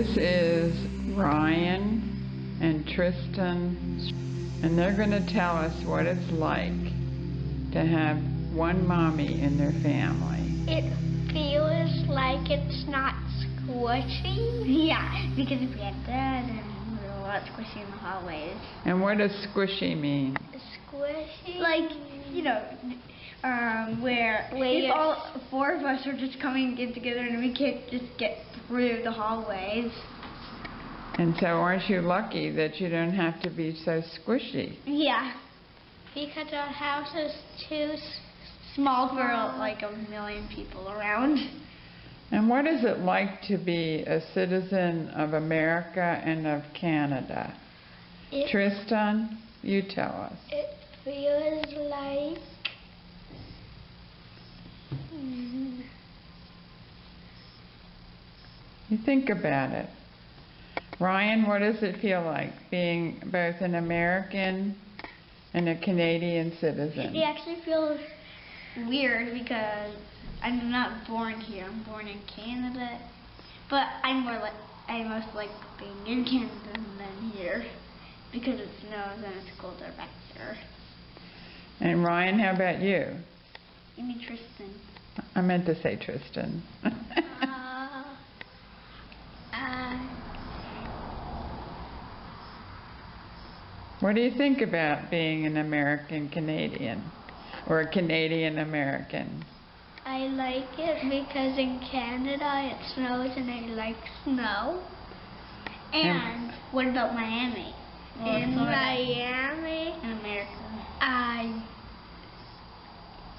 This is Ryan and Tristan, and they're going to tell us what it's like to have one mommy in their family. It feels like it's not squishy. Yeah, because if we had that, then we're a lot squishy in the hallways. And what does squishy mean? Squishy? Like, where if all four of us are just coming in together and we can't just get through the hallways. And so aren't you lucky that you don't have to be so squishy? Yeah. Because our house is too Small for like a million people around. And what is it like to be a citizen of America and of Canada? Tristan, you tell us. It feels like You think about it. Ryan, what does it feel like being both an American and a Canadian citizen? It actually feels weird because I'm not born here. I'm born in Canada, but I most like being in Canada than here because it snows and it's colder back there. And Ryan, how about you? You mean Tristan? I meant to say Tristan. What do you think about being an American Canadian or a Canadian American? I like it because in Canada it snows and I like snow. And what about Miami? In Miami, in America, I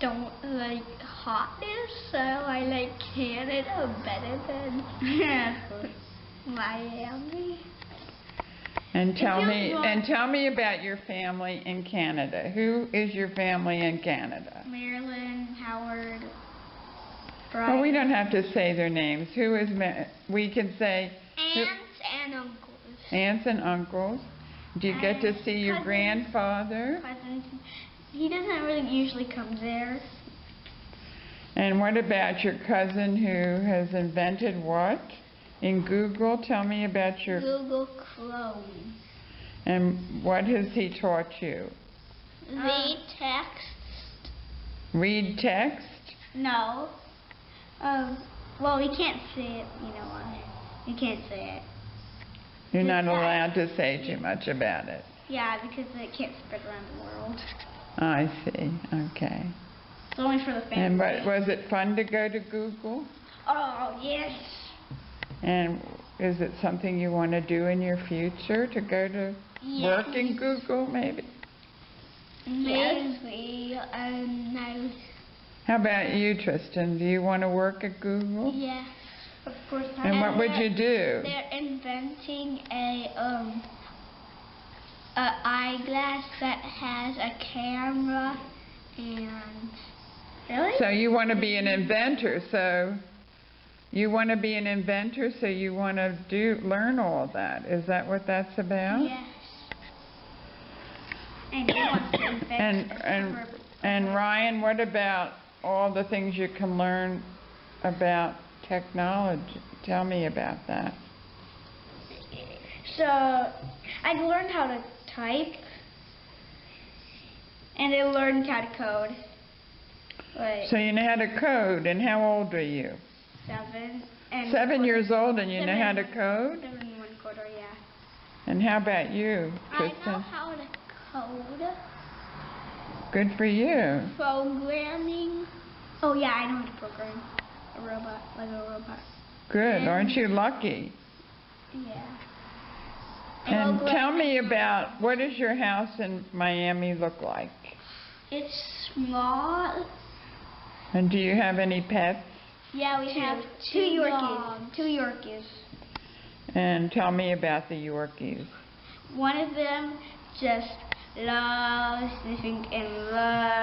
don't like hotness, so I like Canada better than Miami. And tell me about your family in Canada. Who is your family in Canada? Marilyn, Howard, Brian. Well, we don't have to say their names. Who is? We can say Aunts and uncles. Aunts and uncles. Do you get to see your grandfather? Cousins. He doesn't really usually come there. And what about your cousin who has invented what? In Google, tell me about your... Google Chrome. And what has he taught you? Read text. Read text? No. Well, we can't say it, You can't say it. You're not allowed to say too much about it. Yeah, because it can't spread around the world. I see. Okay. It's only for the family. And was it fun to go to Google? Oh, yes. And is it something you want to do in your future, to go to work in Google, maybe? Maybe. How about you, Tristan? Do you want to work at Google? Yes. Of course not. And what would you do? They're inventing a eyeglass that has a camera and... Really? So you want to be an inventor, so you want to learn all that. Is that what that's about? Yes. And he wants to invent and Ryan, what about all the things you can learn about technology? Tell me about that. So, I learned how to type, and I learned how to code. So you know how to code, and how old are you? 7. And 7 years old, and you know how to code? 7 and 1/4, yeah. And how about you, Tristan? I know how to code. Good for you. Programming. Oh yeah, I know how to program a robot, like a robot. Good. Aren't you lucky? Yeah. And tell me about, what does your house in Miami look like? It's small. And do you have any pets? Yeah, we have two two Yorkies. dogs. 2 Yorkies. And tell me about the Yorkies. One of them just loves sniffing and loves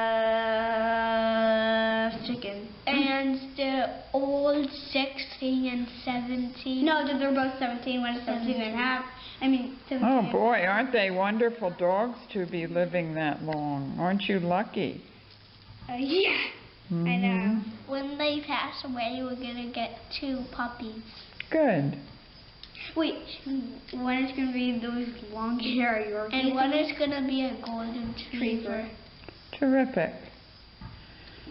chicken. And they're all 16 and 17. No, they're both 17. One is 17 and a half. 17. Oh boy, aren't they wonderful dogs to be living that long? Aren't you lucky? Yeah. I know. When they pass away, we're going to get 2 puppies. Good. Wait, one is gonna be those long hair Yorkies, And one is gonna be a golden retriever. Terrific.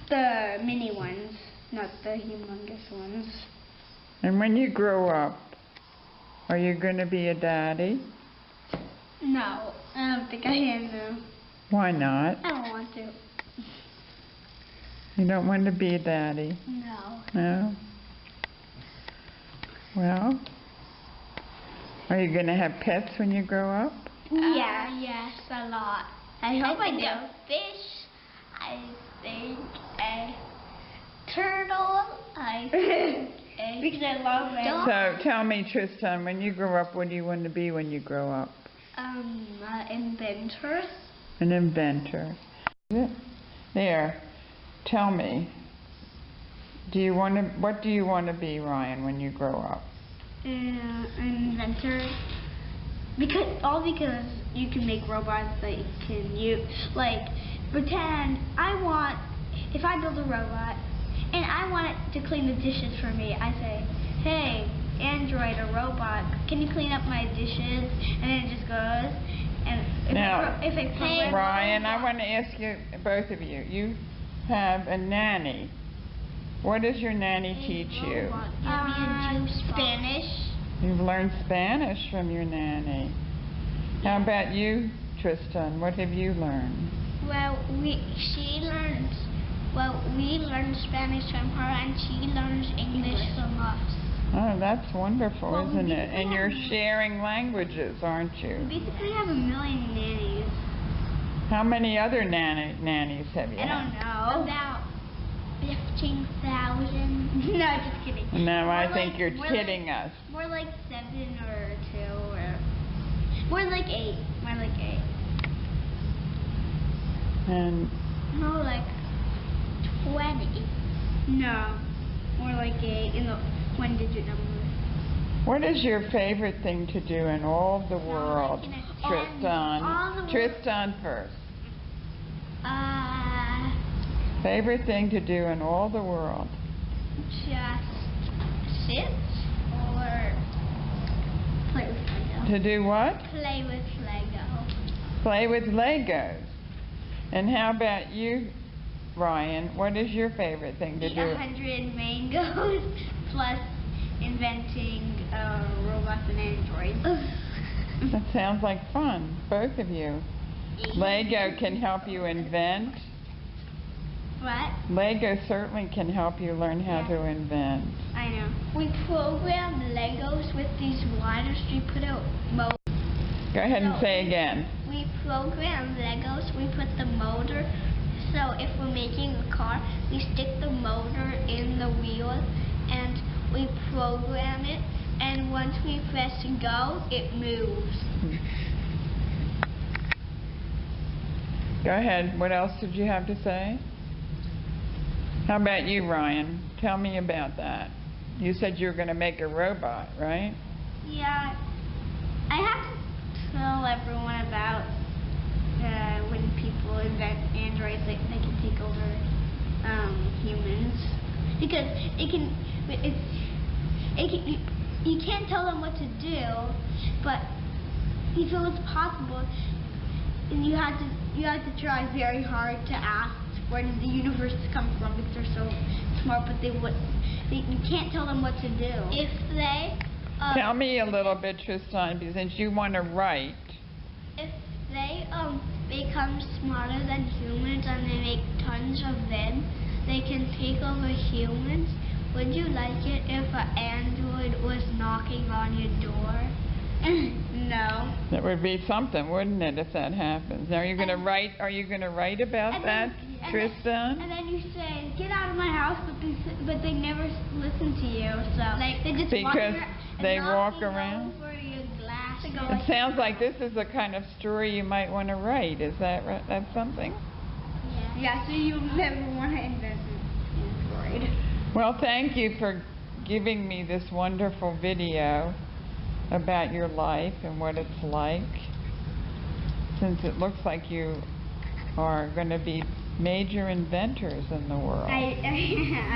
The mini ones, not the humongous ones. And when you grow up, are you going to be a daddy? No, I don't think I am though. Why not? I don't want to. You don't want to be a daddy? No. No? Well, are you going to have pets when you grow up? Yeah. Yes, a lot. I hope I think do. a fish. I think a turtle. I think a Because I love them. dog. So tell me, Tristan, when you grow up, what do you want to be when you grow up? Inventor. An inventor. There. Tell me. What do you want to be, Ryan, when you grow up? Inventor. Because you can make robots that you can use. Like, pretend if I build a robot and I want it to clean the dishes for me, I say, hey, Android or robot, can you clean up my dishes? And then it just goes. And if I program Ryan, I want to ask you, both of you, you have a nanny. What does your nanny teach you? Spanish. You've learned Spanish from your nanny. How about you, Tristan? What have you learned? Well, we learn Spanish from her, and she learns English from us. Oh, that's wonderful, Well, isn't we it? And you're have- sharing languages, aren't you? Basically, I have a million nannies. How many other nannies have you I had? don't know. About 15,000. No, just kidding. No, I More think like- you're more kidding like- us. More like 7 or 2 or more like 8. More like 8. And No, like 20. No, more like 8 in the 1-digit number. what is your favorite thing to do in all the world, like in a- Tristan? all the world. Tristan first. Favorite thing to do in all the world? Just sit or Play with Lego. To do what? play with Lego. Play with Legos. And how about you, Ryan? What is your favorite thing to Eat do? 100 mangoes plus inventing robots and androids. That sounds like fun, both of you. Lego can help you invent. What? Lego certainly can help you learn how to invent. I know. We program Legos with these wires. We put out Go ahead and say again. We program Legos. We put the motor. So if we're making a car, we stick the motor in the wheel and we program it. And once we press go, it moves. Go ahead. What else did you have to say? How about you, Ryan? Tell me about that. You said you were going to make a robot, right? Yeah. I have to tell everyone about when people invent androids, they can take over humans. Because you can't tell them what to do, but if it was possible, you have to try very hard to ask where did the universe come from, because they're so smart, but you can't tell them what to do. If they Tell me a little bit, Tristan, because since you want to write. if they become smarter than humans and they make tons of them, they can take over humans. Would you like it if an android was knocking on your door? No. That would be something, wouldn't it, if that happens? Are you going to write? Are you going to write about And that, then- Tristan? And then you say, get out of my house, but they never listen to you. So Like, they just walk Because around, they walk Knocking around. over your glass. They go It sounds like this is the kind of story you might want to write. Is that right? That's something? Yeah, so you never want to invent an android. Well, thank you for giving me this wonderful video about your life and what it's like. Since it looks like you are going to be major inventors in the world. I am.